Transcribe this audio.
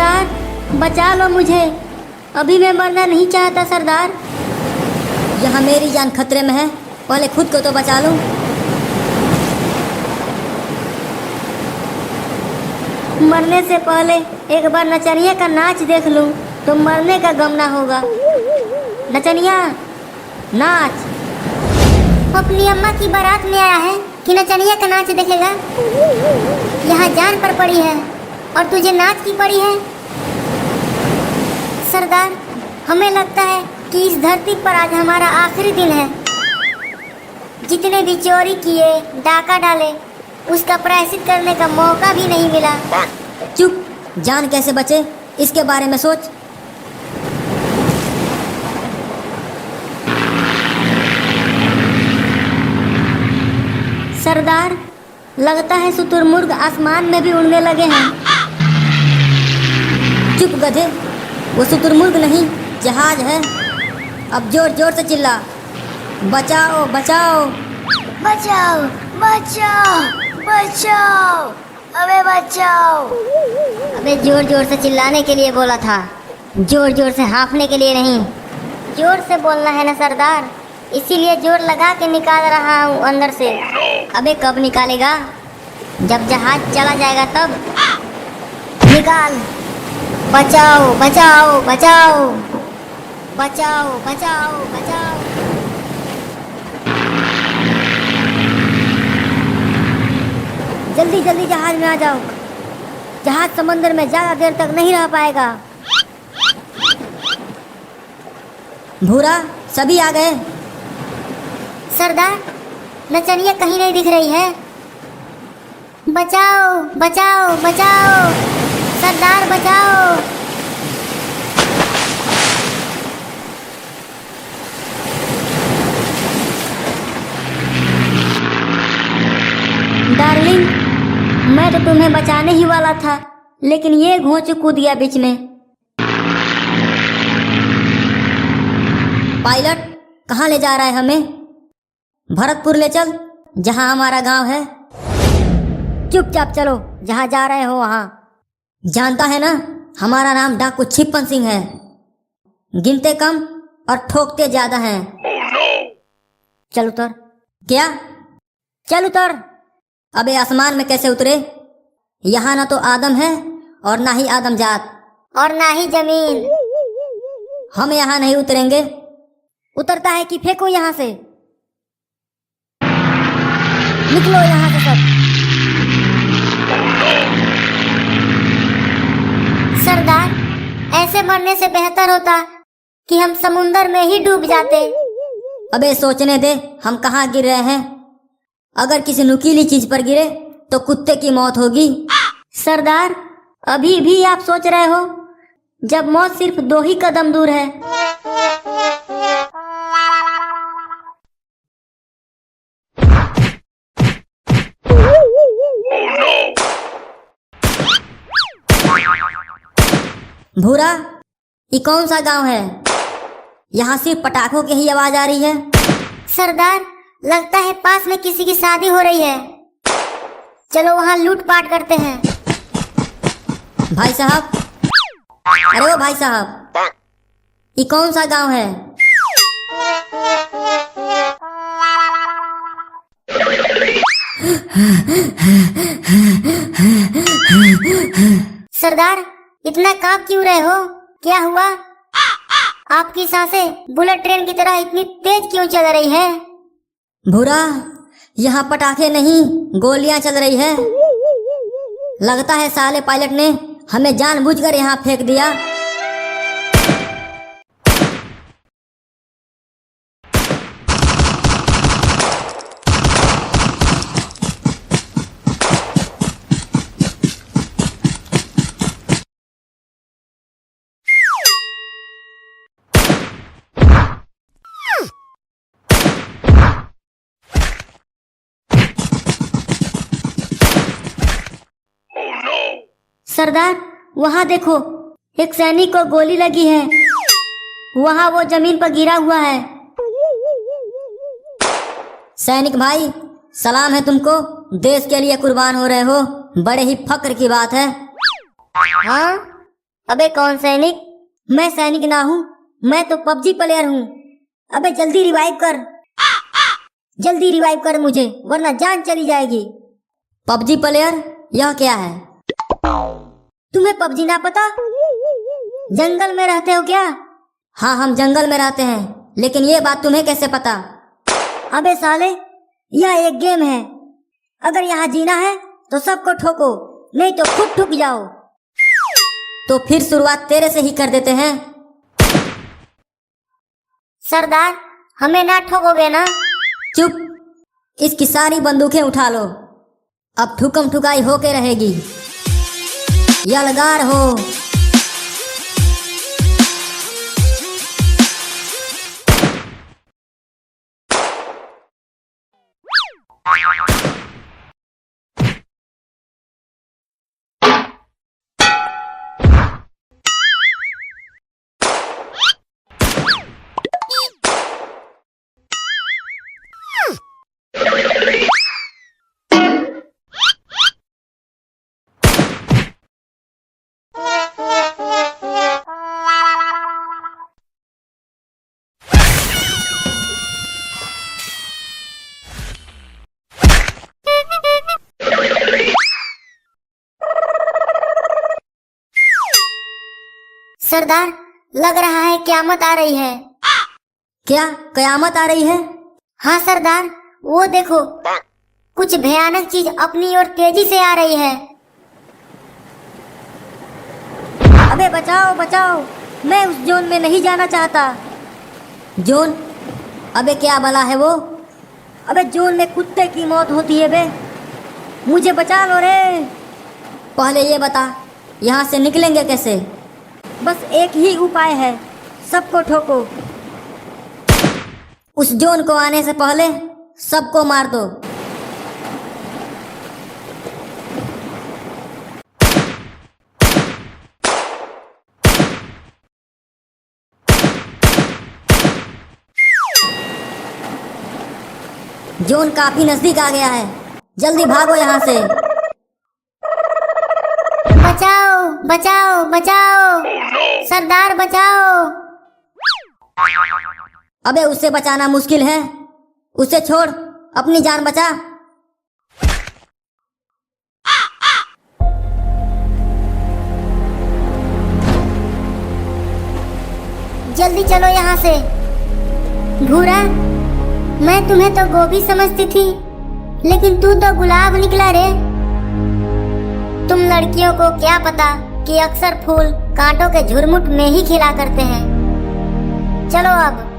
सरदार बचा लो मुझे, अभी मैं मरना नहीं चाहता सरदार। यहाँ मेरी जान खतरे में है, पहले खुद को तो बचा लो। मरने से पहले एक बार नचनिया का नाच देख लूं तो मरने का गम ना होगा। नचनिया नाच। अपनी अम्मा की बारात में आया है कि नचनिया का नाच देखेगा। यहाँ जान पर पड़ी है और तुझे नाच की पड़ी है। सरदार हमें लगता है कि इस धरती पर आज हमारा आखिरी दिन है। जितने भी चोरी किए, डाका डाले, उसका प्रायश्चित करने का मौका भी नहीं मिला। चुप, जान कैसे बचे इसके बारे में सोच। सरदार लगता है शुतुरमुर्ग आसमान में भी उड़ने लगे हैं। चुप गधे, वो शुतुरमुर्ग नहीं जहाज है। अब जोर जोर से चिल्ला, बचाओ बचाओ बचाओ बचाओ बचाओ, अबे बचाओ। अबे जोर जोर से चिल्लाने के लिए बोला था, जोर जोर से हाँफने के लिए नहीं। जोर से बोलना है ना सरदार, इसीलिए जोर लगा के निकाल रहा हूँ अंदर से। अबे कब निकालेगा? जब जहाज चला जाएगा तब निकाल। बचाओ बचाओ बचाओ बचाओ बचाओ बचाओ। जल्दी जल्दी जहाज में आ जाओ, जहाज समंदर में ज्यादा देर तक नहीं रह पाएगा। भूरा, सभी आ गए। सरदार नचनिया कहीं नहीं दिख रही है। बचाओ बचाओ बचाओ, सरदार बचाओ। डार्लिंग, मैं तो तुम्हें बचाने ही वाला था, लेकिन ये घोंच कूद गया बीच में। पायलट कहाँ ले जा रहा है हमें? भरतपुर ले चल, जहाँ हमारा गांव है। चुपचाप चलो, जहाँ जा रहे हो वहाँ। जानता है ना, हमारा नाम डाकू छिप्पन सिंह है। गिनते कम और ठोकते ज्यादा हैं। चल उतर। क्या? चल उतर। अबे आसमान में कैसे उतरे? यहाँ ना तो आदम है और ना ही आदम जात, और ना ही जमीन। हम यहाँ नहीं उतरेंगे। उतरता है कि फेंको यहाँ से। निकलो यहाँ से सब। सरदार ऐसे मरने से बेहतर होता कि हम समुंदर में ही डूब जाते। अबे सोचने दे, हम कहाँ गिर रहे हैं। अगर किसी नुकीली चीज पर गिरे तो कुत्ते की मौत होगी। सरदार अभी भी आप सोच रहे हो, जब मौत सिर्फ 2 ही कदम दूर है। भूरा, ये कौन सा गांव है? यहाँ सिर्फ पटाखों की ही आवाज आ रही है। सरदार लगता है पास में किसी की शादी हो रही है। चलो वहाँ लूटपाट करते हैं। भाई साहब, अरे ओ भाई साहब, ये कौन सा गांव है? सरदार इतना कांप क्यों रहे हो? क्या हुआ? आपकी सांसें बुलेट ट्रेन की तरह इतनी तेज क्यों चल रही है? भूरा, यहाँ पटाखे नहीं गोलियां चल रही है। लगता है साले पायलट ने हमें जानबूझकर यहाँ फेंक दिया। सरदार वहाँ देखो, एक सैनिक को गोली लगी है। वहाँ वो जमीन पर गिरा हुआ है। सैनिक भाई, सलाम है तुमको, देश के लिए कुर्बान हो रहे हो, बड़े ही फक्र की बात है। हाँ, अबे कौन सैनिक? मैं सैनिक ना हूँ, मैं तो पबजी प्लेयर हूँ। अबे जल्दी रिवाइव कर, जल्दी रिवाइव कर मुझे, वरना जान चली जाएगी। पबजी प्लेयर, यह क्या है? तुम्हें पबजी ना पता? जंगल में रहते हो क्या? हाँ, हम जंगल में रहते हैं, लेकिन ये बात तुम्हें कैसे पता? अबे साले, यह एक गेम है। अगर यहाँ जीना है तो सबको ठोको, नहीं तो खुद ठुक जाओ। तो फिर शुरुआत तेरे से ही कर देते हैं। सरदार, हमें ना ठोकोगे ना? चुप, इसकी सारी बंदूकें उठा लो। अब ठुकम ठुकाई होके रहेगी। यलगार हो। सरदार, लग रहा है क़यामत आ रही है। क्या कयामत आ रही है? हाँ सरदार, वो देखो, कुछ भयानक चीज अपनी ओर तेजी से आ रही है। अबे बचाओ बचाओ, मैं उस जोन में नहीं जाना चाहता। जोन? अबे क्या भला है वो? अबे जोन में कुत्ते की मौत होती है बे, मुझे बचा लो रे। पहले ये बता, यहाँ से निकलेंगे कैसे? बस एक ही उपाय है, सबको ठोको। उस जोन को आने से पहले सबको मार दो। जोन काफी नजदीक आ गया है, जल्दी भागो यहाँ से। बचाओ बचाओ बचाओ, सरदार बचाओ। अबे उसे बचाना मुश्किल है, उसे छोड़, अपनी जान बचा। जल्दी चलो यहाँ से। भूरा, मैं तुम्हें तो गोभी समझती थी, लेकिन तू तो गुलाब निकला रे। तुम लड़कियों को क्या पता कि अक्सर फूल कांटों के झुरमुट में ही खिला करते हैं। चलो अब।